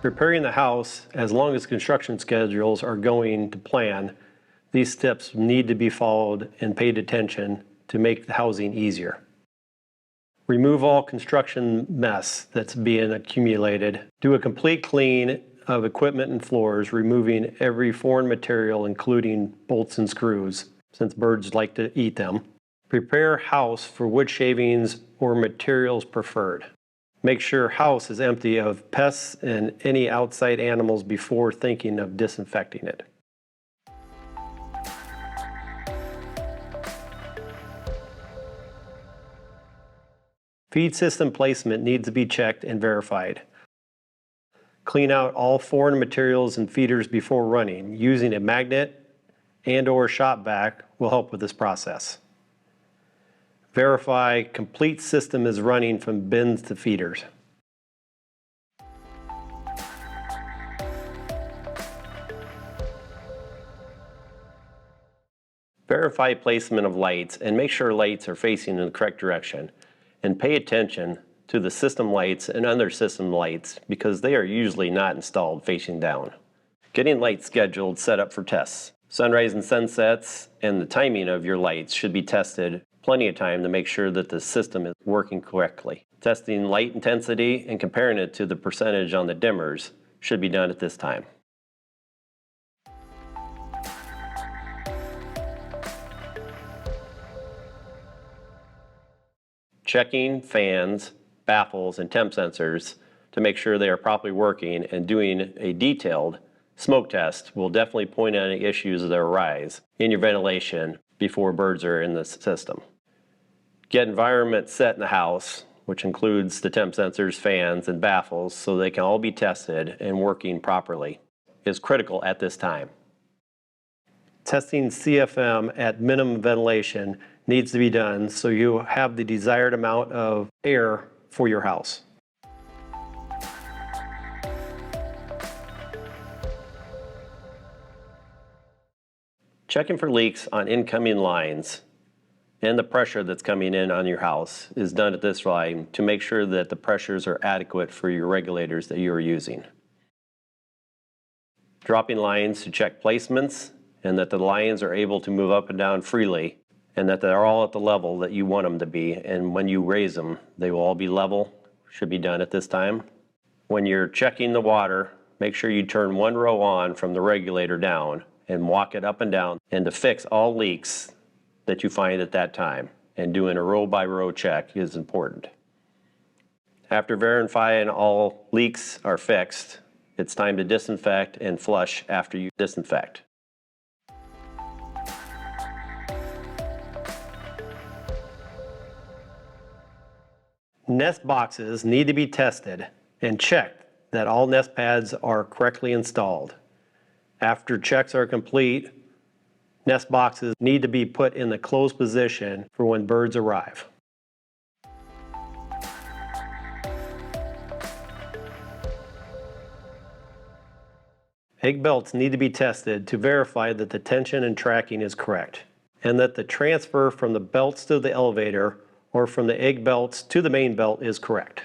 Preparing the house, as long as construction schedules are going to plan, these steps need to be followed and paid attention to make the housing easier. Remove all construction mess that's being accumulated. Do a complete clean of equipment and floors, removing every foreign material, including bolts and screws, since birds like to eat them. Prepare house for wood shavings or materials preferred. Make sure house is empty of pests and any outside animals before thinking of disinfecting it. Feed system placement needs to be checked and verified. Clean out all foreign materials and feeders before running. Using a magnet and/or shop vac will help with this process. Verify complete system is running from bins to feeders. Verify placement of lights and make sure lights are facing in the correct direction. And pay attention to the system lights and other system lights because they are usually not installed facing down. Getting lights scheduled set up for tests. Sunrise and sunsets and the timing of your lights should be tested plenty of time to make sure that the system is working correctly. Testing light intensity and comparing it to the percentage on the dimmers should be done at this time. Checking fans, baffles, and temp sensors to make sure they are properly working and doing a detailed smoke test will definitely point out any issues that arise in your ventilation before birds are in the system. Get environment set in the house, which includes the temp sensors, fans, and baffles, so they can all be tested and working properly, is critical at this time. Testing CFM at minimum ventilation needs to be done so you have the desired amount of air for your house. Checking for leaks on incoming lines and the pressure that's coming in on your house is done at this time to make sure that the pressures are adequate for your regulators that you are using. Dropping lines to check placements and that the lines are able to move up and down freely and that they're all at the level that you want them to be, and when you raise them, they will all be level, should be done at this time. When you're checking the water, make sure you turn one row on from the regulator down and walk it up and down, and to fix all leaks that you find at that time, and doing a row by row check is important. After verifying all leaks are fixed, it's time to disinfect and flush after you disinfect. Nest boxes need to be tested and checked that all nest pads are correctly installed. After checks are complete, nest boxes need to be put in the closed position for when birds arrive. Egg belts need to be tested to verify that the tension and tracking is correct, and that the transfer from the belts to the elevator or from the egg belts to the main belt is correct.